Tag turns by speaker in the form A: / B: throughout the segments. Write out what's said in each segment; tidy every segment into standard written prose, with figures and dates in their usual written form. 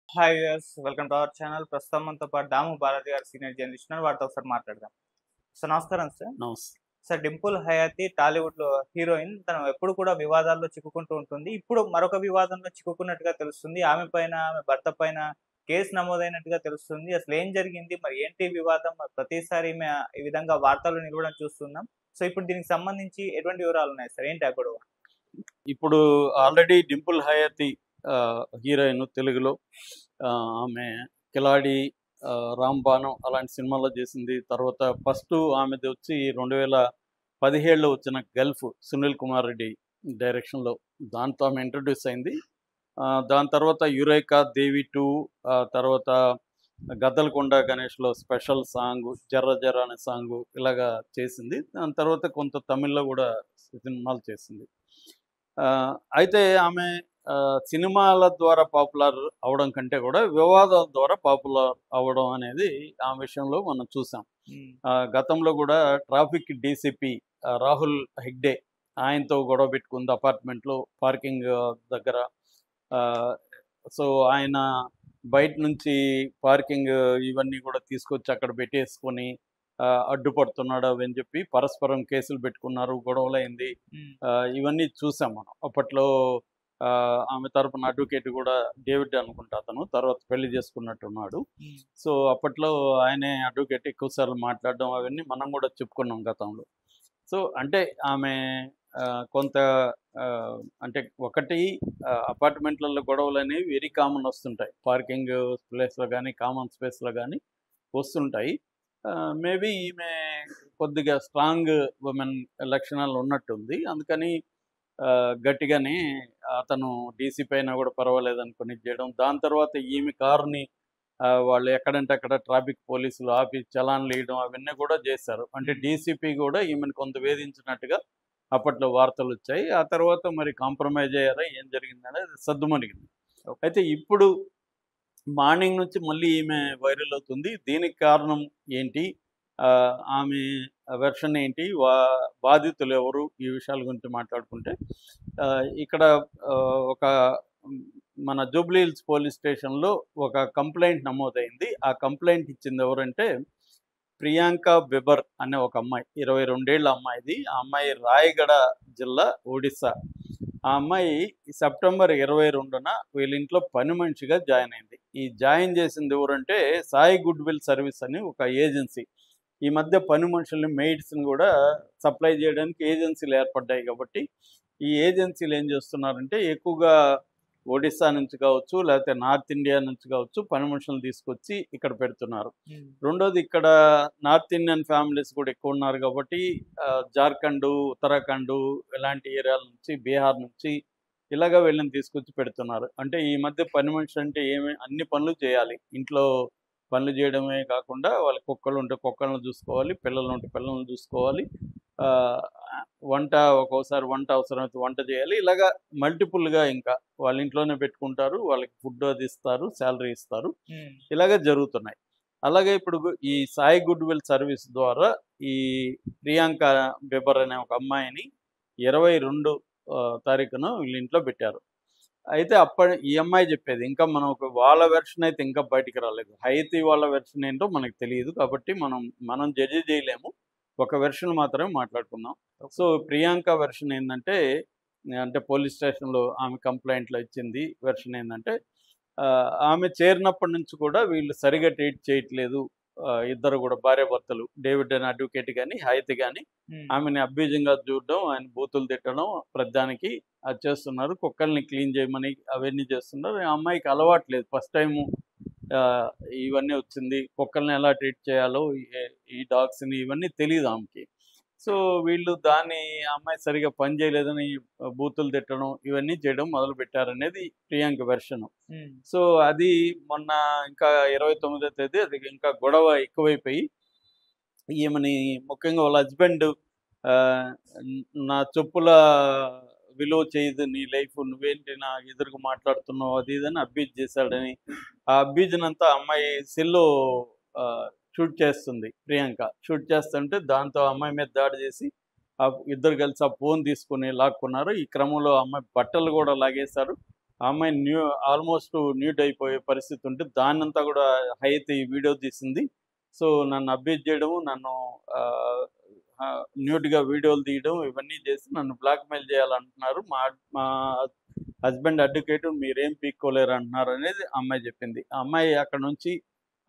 A: Hi viewers, welcome to our channel. ప్రస్తుతం మనతో పాటు దాము బాలాజీ గారు సీనియర్ జర్నలిస్ట్ ఉన్నారు. వారితో ఒకసారి మాట్లాడదాం. సార్ నమస్కారం సార్.
B: నమస్తే.
A: సార్, డింపుల్ హయాతి టాలీవుడ్‌లో హీరోయిన్. తను ఎప్పుడు కూడా వివాదాల్లో చిక్కుకుంటూ ఉంటుంది. ఇప్పుడు మరొక వివాదంలో చిక్కుకున్నట్టుగా తెలుస్తుంది. ఆమె పైన, ఆమె భర్త పైన కేసు నమోదైనట్టుగా తెలుస్తుంది. అసలు ఏం జరిగింది? మరి ఏంటి వివాదం? మరి ప్రతిసారి ఈమె ఈ విధంగా వార్తల్లో నిలవడం చూస్తున్నాం. సో, ఇప్పుడు దీనికి సంబంధించి ఎటువంటి వివరాలున్నాయి సార్? ఏంటి ఆ గొడవ?
B: ఇప్పుడు ఆల్రెడీ 'డింపుల్ హయాతి' హీరోయిన్ తెలుగులో. ఆమె 'కిలాడి', 'రాంబాణం' అలాంటి సినిమాల్లో చేసింది. తర్వాత ఫస్టు ఆమెది వచ్చి 2017లో వచ్చిన 'గల్ఫ్' సునీల్ కుమార్ రెడ్డి డైరెక్షన్‌లో. దాంతో ఆమె ఇంట్రొడ్యూస్ అయింది. దాని తర్వాత 'యురేకా దేవి 2', తర్వాత 'గద్దలకొండ గణేష్‌లో' స్పెషల్ సాంగు 'జర్ర జర్ర' అనే సాంగు ఇలాగా చేసింది. దాని తర్వాత కొంత తమిళ్‌లో కూడా సినిమాలు చేసింది. అయితే ఆమె సినిమాల ద్వారా పాపులర్ అవ్వడం కంటే కూడా వివాదాల ద్వారా పాపులర్ అవ్వడం అనేది ఆ విషయంలో మనం చూసాం.
A: హ్మ్.
B: గతంలో కూడా ట్రాఫిక్ డీసీపీ రాహుల్ హెగ్డే ఆయనతో గొడవ పెట్టుకుంది అపార్ట్మెంట్లో పార్కింగ్ దగ్గర. ఆహ్, సో, ఆయన బయట నుంచి పార్కింగ్ ఇవన్నీ కూడా తీసుకొచ్చి అక్కడ పెట్టేసుకొని అడ్డుపడుతున్నాడు అవని చెప్పి పరస్పరం కేసులు పెట్టుకున్నారు, గొడవలైంది.
A: హ్మ్.
B: ఇవన్నీ చూసాం మనం. అప్పట్లో ఆమె తరపున అడ్వకేట్ కూడా డేవిడ్ అనుకుంటా అతను. తర్వాత పెళ్లి చేసుకున్నట్టున్నాడు.
A: హ్మ్.
B: సో, అప్పట్లో ఆయనే అడ్వకేట్ ఎక్కువ సార్లు మాట్లాడడం అవన్నీ మనం కూడా చెప్పుకున్నాం గతంలో. సో, అంటే ఆమె కొంత అంటే ఒకటి అపార్ట్మెంట్లలో గొడవలనేవి వెరీ కామన్ వస్తుంటాయి. పార్కింగ్ ప్లేస్‌లో గానీ, కామన్ స్పేస్‌లో గానీ వస్తుంటాయి. మేబీ ఈమె కొద్దిగా స్ట్రాంగ్ వుమెన్ లక్షణాలు ఉన్నట్టుంది. అందుకని గట్టిగానే అతను డీసీపీ అయినా కూడా పర్వాలేదనుకోని ఇది చేయడం. దాని తర్వాత ఈమె కారుని వాళ్ళు ఎక్కడంటే అక్కడ ట్రాఫిక్ పోలీసులు ఆపి చలాన్‌లేయడం అవన్నీ కూడా చేశారు. అంటే
A: హ్మ్.
B: డీసీపీ కూడా ఈమెను కొంత వేధించినట్టుగా అప్పట్లో వార్తలొచ్చాయి. ఆ తర్వాత మరి కాంప్రమైజ్ అయ్యారా? ఏం జరిగిందనేది సద్దుమణిగింది.
A: ఓకే.
B: అయితే ఇప్పుడు మార్నింగ్ నుంచి మళ్ళీ ఈమె వైరల్ అవుతుంది. దీనికి కారణం ఏంటి? ఆమె వెర్షన్ ఏంటి? బాధితులెవరు? ఈ విషయాల గురించి మాట్లాడుకుంటే ఇక్కడ ఒక హ్మ్, మన జూబ్లీ హిల్స్ పోలీస్ స్టేషన్‌లో ఒక కంప్లెయింట్ నమోదైంది. ఆ కంప్లెయింట్ ఇచ్చింది ఎవరంటే ప్రియాంక బెబర్ అనే ఒక అమ్మాయి. 22 ఏళ్ల అమ్మాయిది. ఆ అమ్మాయి రాయగడ జిల్లా, ఒడిస్సా. ఆ అమ్మాయి సెప్టెంబర్ 22న వీళ్ళింట్లో పని మనిషిగా జాయిన్ అయింది. ఈ జాయిన్ చేసింది ఎవరంటే సాయి గుడ్ విల్ సర్వీస్ అని ఒక ఏజెన్సీ. ఈ మధ్య పని మనుషుల్ని, మెయిడ్స్‌ని గూడా సప్లై జేయడానికి ఏజెన్సీలు ఏర్పడ్డాయి గాబట్టి, ఈ ఏజెన్సీలు ఏం జేస్తున్నారంటే ఎక్కువగా ఒడిస్సా నుంచి కావచ్చు, లేకపోతే నార్త్ ఇండియా నుంచి కావచ్చు, పని మనుషుల్ని తీసుకొచ్చి ఇక్కడ పెడుతున్నారు.
A: హ్మ్.
B: రెండోది ఇక్కడ నార్త్ ఇండియన్ ఫ్యామిలీస్ కూడా ఎక్కువున్నారు గాబట్టి జార్ఖండు, ఉత్తరాఖండు ఇలాంటి ఏరియాల నుంచి, బీహార్ నుంచి ఇలాగ వీళ్ళని తీసుకొచ్చి పెడుతున్నారు. అంటే ఈ మధ్య పని మనిషి అంటే ఏమి అన్ని పనులు చేయాలి. ఇంట్లో పనులు చేయడమే కాకుండా వాళ్ళకి కుక్కలుంటే కుక్కలను చూసుకోవాలి, పిల్లలుంటే పిల్లల్ని చూసుకోవాలి. ఆహ్, వంట ఒక్కోసారి వంట అవసరమైతే వంట చేయాలి. ఇలాగా మల్టిపుల్‌గా ఇంకా వాళ్ళ ఇంట్లోనే పెట్టుకుంటారు. వాళ్ళకి ఫుడ్ అది ఇస్తారు, సాలరీ ఇస్తారు.
A: హ్మ్.
B: ఇలాగ జరుగుతున్నాయి. అలాగే ఇప్పుడు ఈ సాయి గుడ్ విల్ సర్వీస్ ద్వారా ఈ ప్రియాంక బెబర్ అనే ఒక అమ్మాయిని 22 తారీఖున వీళ్ళ ఇంట్లో పెట్టారు. అయితే ఈ అమ్మాయి చెప్పేది ఇంకా మనకు వాళ్ళ వెర్షన్ అయితే ఇంకా బయటికి రాలేదు. హైతి వాళ్ళ వెర్షన్ ఏంటో మనకు తెలీదు. కాబట్టి మనం జడ్జ్ చేయలేము. ఒక వెర్షన్ మాత్రమే మాట్లాడుకుందాం.
A: ఓకే.
B: సో, ప్రియాంక వెర్షన్ ఏందంటే, అంటే పోలీస్ స్టేషన్‌లో ఆమె కంప్లెయింట్‌లో ఇచ్చింది వెర్షన్ ఏందంటే, ఆమె చేరినప్పటి నుంచి కూడా వీళ్ళు సరిగ్గా ట్రీట్ చేయట్లేదు. ఇద్దరు కూడా భార్యాభర్తలు డేవిడ్ అనే అడ్వకేట్ గాని, హైతి గాని
A: హ్మ్.
B: ఆమెని అబ్యూజింగ్‌గా చూడడం, ఆయన బూతులు తిట్టడం ప్రతిదానికి అది చేస్తున్నారు. కుక్కల్ని క్లీన్ చేయమని అవన్నీ చేస్తున్నారు. ఆ అమ్మాయికి అలవాటు లేదు. ఫస్ట్ టైము ఆహ్, ఇవన్నీ వచ్చింది. కుక్కల్ని ఎలా ట్రీట్ చేయాలో, ఈ డాగ్స్‌ని ఇవన్నీ తెలీదు ఆమెకి. సో, వీళ్ళు దాన్ని ఆ అమ్మాయి సరిగ్గా పని చేయలేదని బూతులు తిట్టడం, ఇవన్నీ చేయడం మొదలుపెట్టారనేది ప్రియాంక వెర్షను.
A: హ్మ్.
B: సో, అది మొన్న ఇంకా 29వ తేదీ అది ఇంకా గొడవ ఎక్కువైపోయి ఈమెని ముఖ్యంగా వాళ్ళ హస్బెండ్ ఆహ్, నా చెప్పుల విలువ చేయదు నీ లైఫ్. నువ్వేంటి నా ఎదురుగా మాట్లాడుతున్నావు అది ఇది అని అబ్యూజ్ చేశాడని, ఆ అబ్యూజ్‌నంతా అమ్మాయి సెల్‌లో ఆహ్, షూట్ చేస్తుంది ప్రియాంక. షూట్ చేస్తుంటే దాంతో ఆ అమ్మాయి మీద దాడి చేసి ఇద్దరు కలిసి ఆ ఫోన్ తీసుకొని లాక్కున్నారు. ఈ క్రమంలో ఆ అమ్మాయి బట్టలు కూడా లాగేశారు. ఆ అమ్మాయి ఆల్మోస్ట్ న్యూడ్ అయిపోయే పరిస్థితి ఉంటే దాన్నంతా కూడా హైత్ ఈ వీడియో తీసింది. సో నన్ను అబ్యూజ్ చేయడం, నన్ను న్యూడ్గా వీడియోలు తీయడం ఇవన్నీ చేసి నన్ను బ్లాక్మెయిల్ చేయాలంటున్నారు. మా మా హస్బెండ్ అడ్వకేట్, మీరేం పీక్కోలేరు అంటున్నారు అనేది అమ్మాయి చెప్పింది. ఆ అమ్మాయి అక్కడ నుంచి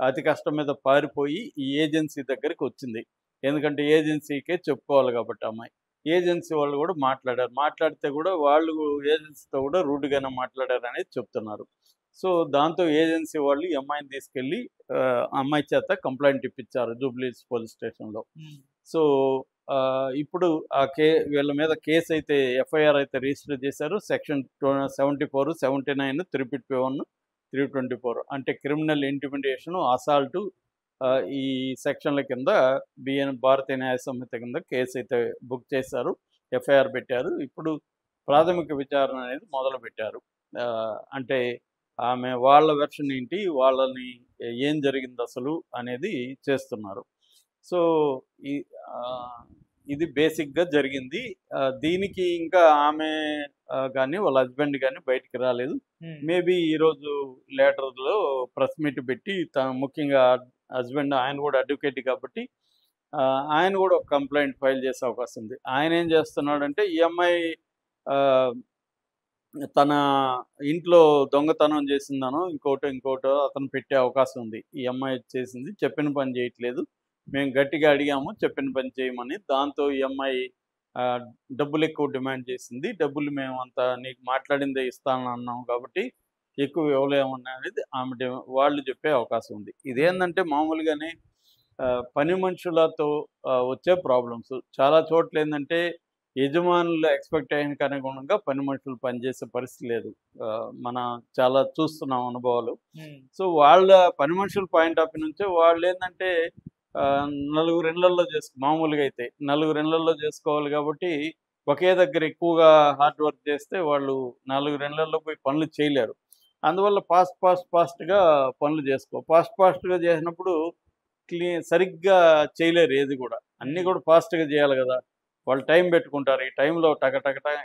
B: అతి కష్టం మీద పారిపోయి ఈ ఏజెన్సీ దగ్గరికి వచ్చింది. ఎందుకంటే ఏజెన్సీకే చెప్పుకోవాలి కాబట్టి అమ్మాయి. ఏజెన్సీ వాళ్ళు కూడా మాట్లాడారు. మాట్లాడితే కూడా వాళ్ళు ఏజెన్సీతో కూడా రూడ్‌గానే మాట్లాడారనేది చెప్తున్నారు. సో దాంతో ఏజెన్సీ వాళ్ళు ఈ అమ్మాయిని తీసుకెళ్ళి అమ్మాయి చేత కంప్లెయింట్ ఇప్పించారు జూబ్లీహిల్స్ పోలీస్ స్టేషన్‌లో. సో ఇప్పుడు వీళ్ళ మీద కేసు అయితే ఎఫ్ఐఆర్ అయితే రిజిస్టర్ చేశారు. సెక్షన్ 74, 79, 351, 324 అంటే క్రిమినల్ ఇంటిమిడేషన్, అసాల్టు ఈ సెక్షన్ల కింద భారతీయ న్యాయ సంహిత కింద కేసు అయితే బుక్ చేశారు. ఎఫ్ఐఆర్ పెట్టారు. ఇప్పుడు ప్రాథమిక విచారణ అనేది మొదలుపెట్టారు. అంటే ఆమె వాళ్ళ వెర్షన్ ఏంటి, వాళ్ళని ఏం జరిగింది అసలు అనేది చేస్తున్నారు. సో ఈ ఇది బేసిక్‌గా జరిగింది. దీనికి ఇంకా ఆమె గాని, వాళ్ళ హస్బెండ్ గాని బయటికి రాలేదు. మేబీ ఈరోజు లేటర్‌లో ప్రెస్ మీట్ పెట్టి ముఖ్యంగా హస్బెండ్ ఆయన కూడా అడ్వకేట్ కాబట్టి ఆయన కూడా ఒక కంప్లెయింట్ ఫైల్ చేసే అవకాశం ఉంది. ఆయన ఏం చేస్తున్నాడంటే ఈ అమ్మాయి తన ఇంట్లో దొంగతనం చేసిందనో ఇంకోటో అతను పెట్టే అవకాశం ఉంది. ఈ అమ్మాయి చేసింది, చెప్పిన పని చేయట్లేదు. మేము గట్టిగా అడిగాము చెప్పిన పని చేయమని. దాంతో ఈ అమ్మాయి డబ్బులు ఎక్కువ డిమాండ్ చేసింది. డబ్బులు మేము అంత నీకు మాట్లాడిందే ఇస్తానన్నాం కాబట్టి ఎక్కువ ఇవ్వలేమనేది ఆమె వాళ్ళు చెప్పే అవకాశం ఉంది. ఇదేంటంటే మామూలుగానే పని మనుషులతో వచ్చే ప్రాబ్లమ్స్. చాలా చోట్ల ఏంటంటే యజమానుల ఎక్స్‌పెక్టేషన్‌కి అనుగుణంగా పని మనుషులు పనిచేసే పరిస్థితి లేదు. మనం చాలా చూస్తున్నాం అనుభవాలు. సో వాళ్ళ పని మనుషుల పాయింట్ ఆఫ్ వ్యూ నుంచే వాళ్ళేందంటే నలుగురు ఇళ్లల్లో మామూలుగా అయితే నలుగురు ఇళ్లల్లో చేసుకోవాలి కాబట్టి ఒకే దగ్గర ఎక్కువగా హార్డ్ వర్క్ చేస్తే వాళ్ళు నలుగురు ఇళ్లల్లో పోయి పనులు చేయలేరు. అందువల్ల ఫాస్ట్‌గా పనులు ఫాస్ట్‌గా చేసినప్పుడు సరిగ్గా చేయలేరు ఏది కూడా. అన్నీ కూడా ఫాస్ట్‌గా చేయాలి కదా! వాళ్ళు టైం పెట్టుకుంటారు. ఈ టైంలో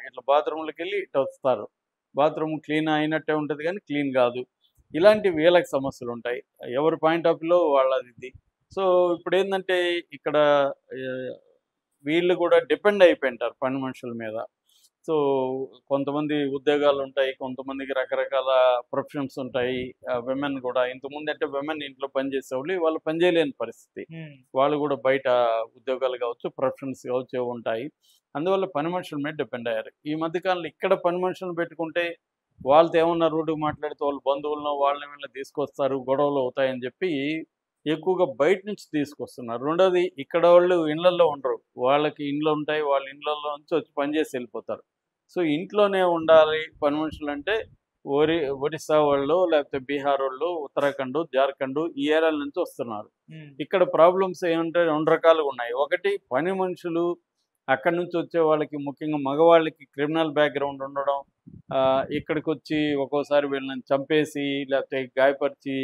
B: ఇట్లా బాత్రూమ్‌లకెళ్ళి ఇటు వస్తారు. బాత్రూమ్ క్లీన్ అయినట్టే ఉంటది కానీ క్లీన్ కాదు. ఇలాంటి వీళ్ళకి సమస్యలుంటాయి. ఎవరి పాయింట్ ఆఫ్ వ్యూలో వాళ్ళది. సో ఇప్పుడేందంటే ఇక్కడ వీళ్ళు కూడా డిపెండ్ అయిపోయింటారు పని మనుషుల మీద. సో కొంతమంది ఉద్యోగాలుంటాయి. కొంతమందికి రకరకాల ప్రొఫెషన్స్ ఉంటాయి. విమెన్ కూడా ఇంతకుముందంటే విమెన్ ఇంట్లో పని చేసేవాళ్ళు. వాళ్ళు పని చేయలేని పరిస్థితి. వాళ్ళు కూడా బయట ఉద్యోగాలు కావచ్చు, ప్రొఫెషన్స్ కావచ్చు ఉంటాయి. అందువల్ల పని మనుషుల మీద డిపెండ్ అయ్యారు. ఈ మధ్య కాలంలో ఇక్కడ పని మనుషులను పెట్టుకుంటే వాళ్ళతో ఏమన్నా రూడ్‌గా మాట్లాడితే వాళ్ళ బంధువులను వాళ్ళని వీళ్ళని తీసుకొస్తారు. గొడవలు అవుతాయని చెప్పి ఎక్కువగా బయట నుంచి తీసుకొస్తున్నారు. రెండోది ఇక్కడ వాళ్ళు ఇళ్లల్లో ఉండరు. వాళ్ళకి ఇండ్లు ఉంటాయి. వాళ్ళ ఇళ్లల్లో నుంచి వచ్చి పని చేసి వెళ్ళిపోతారు. సో ఇంట్లోనే ఉండాలి పని మనుషులంటే ఒరిస్సా వాళ్ళు, లేకపోతే బీహార్ వాళ్ళు, ఉత్తరాఖండ్, జార్ఖండ్ ఈ ఏరియాల నుంచి వస్తున్నారు. ఇక్కడ ప్రాబ్లమ్స్ ఏమంటే 2 రకాలుగా ఉన్నాయి. ఒకటి పని మనుషులు అక్కడి నుంచి వచ్చే వాళ్ళకి ముఖ్యంగా మగవాళ్ళకి క్రిమినల్ బ్యాక్‌గ్రౌండ్ ఉండడం, ఇక్కడికి వచ్చి ఒక్కోసారి వీళ్ళని చంపేసి లేకపోతే గాయపరిచి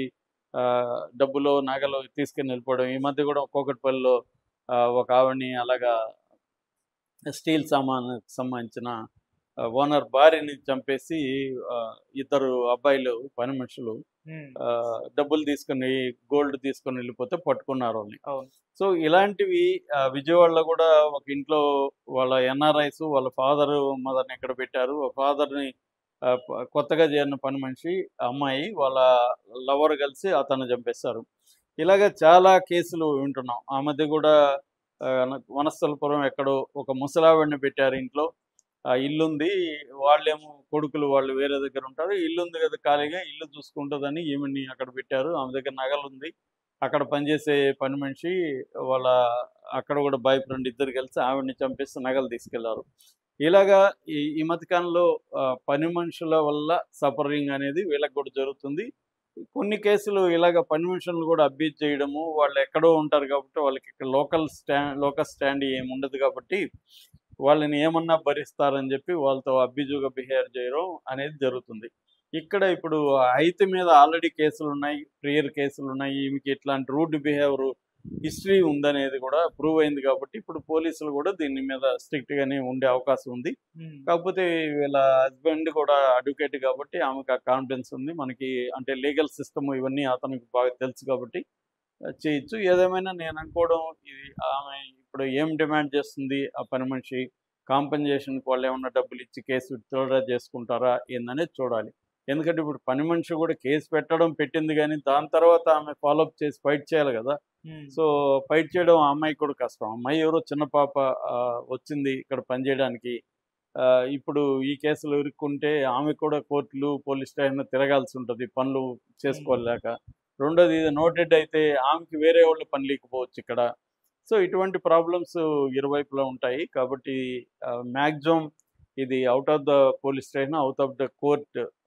B: డబ్బులు, నగలు తీసుకొని వెళ్ళిపోవడం. ఈ మధ్య కూడా కూకట్పల్లిలో ఒక ఆవిడని అలాగా స్టీల్ సామానుకి సంబంధించిన ఓనర్ భార్యని చంపేసి ఇద్దరు అబ్బాయిలు పని మనుషులు డబ్బులు తీసుకొని గోల్డ్ తీసుకొని వెళ్ళిపోతే పట్టుకున్నారు వాళ్ళని. సో ఇలాంటివి విజయవాడలో కూడా ఒక ఇంట్లో వాళ్ళ ఎన్ఆర్ఐస్ వాళ్ళ మదర్ని ఇక్కడ పెట్టారు. ఫాదర్ని కొత్తగా చేరిన పని మనిషి అమ్మాయి వాళ్ళ లవర్ కలిసి అతన్ని చంపేస్తారు. ఇలాగ చాలా కేసులు వింటున్నాం. ఆ మధ్య కూడా వనస్థలపురం ఎక్కడో ఒక ముసలావిడిని పెట్టారు ఇంట్లో. ఇల్లుంది. వాళ్ళేమో కొడుకులు వాళ్ళు వేరే దగ్గర ఉంటారు. ఇల్లుంది కదా ఖాళీగా, ఇల్లు చూసుకుంటుందని ఈమెని అక్కడ పెట్టారు. ఆమె దగ్గర నగలుంది. అక్కడ పనిచేసే పని మనిషి వాళ్ళ అక్కడ కూడా బాయ్ ఫ్రెండ్ ఇద్దరు కలిసి ఆవిడని చంపేసి నగలు తీసుకెళ్లారు. ఇలాగా ఈ మధ్యకాలంలో పని మనుషుల వల్ల సఫరింగ్ అనేది వీళ్ళకి కూడా జరుగుతుంది. కొన్ని కేసులు ఇలాగ పని మనుషులను కూడా అబ్యూజ్ చేయడము, వాళ్ళు ఎక్కడో ఉంటారు కాబట్టి వాళ్ళకి ఇక్కడ లోకల్ స్టాండ్ ఏమి ఉండదు కాబట్టి వాళ్ళని ఏమన్నా భరిస్తారని చెప్పి వాళ్ళతో అబ్యూజివ్‌గా బిహేవ్ చేయడం అనేది జరుగుతుంది. ఇక్కడ ఇప్పుడు హైత్ మీద ఆల్రెడీ కేసులున్నాయి. ప్రియర్ కేసులున్నాయి. ఈమెకి ఇట్లాంటి రూడ్ బిహేవియర్ హిస్టరీ ఉందనేది కూడా ప్రూవ్ అయింది కాబట్టి ఇప్పుడు పోలీసులు కూడా దీని మీద స్ట్రిక్ట్గానే ఉండే అవకాశం ఉంది.
A: ఉమ్,
B: కాకపోతే వీళ్ళ హస్బెండ్ కూడా అడ్వకేట్ కాబట్టి ఆమెకు ఆ కాన్ఫిడెన్స్ ఉంది. మనకి అంటే లీగల్ సిస్టమ్ ఇవన్నీ అతనికి బాగా తెలుసు కాబట్టి చేయొచ్చు. ఏదేమైనా నేను అనుకోవడం ఇది ఆమె ఇప్పుడు ఏం డిమాండ్ చేస్తుంది ఆ పని మనిషి? కాంపెన్సేషన్‌కి వాళ్ళేమన్నా డబ్బులిచ్చి కేసు విత్‌డ్రా చేసుకుంటారా ఏందనేది చూడాలి. ఎందుకంటే ఇప్పుడు పని మనిషి కూడా కేసు పెట్టింది గానీ, దాని తర్వాత ఆమె ఫాలోఅప్ చేసి ఫైట్ చేయాలి గదా!
A: ఉమ్,
B: సో, ఫైట్ చేయడం ఆ అమ్మాయికి కూడా కష్టం. అమ్మాయి ఎవరో చిన్న పాప వచ్చింది ఇక్కడ పని జేయడానికి. ఇప్పుడు ఈ కేసులో ఇరుక్కుంటే ఆమెకు కూడా కోర్టులు, పోలీస్ స్టేషన్ తిరగాల్సుంటది పనులు
A: ఉమ్.
B: చేసుకోలేక. రెండోది ఇది నోటెడ్ అయితే ఆమెకి వేరే వాళ్ళు పని లేకపోవచ్చు ఇక్కడ. సో, ఇటువంటి ప్రాబ్లమ్స్ ఇరువైపులా ఉంటాయి. కాబట్టి మాక్సిమం ఇది out of the police station, out of the court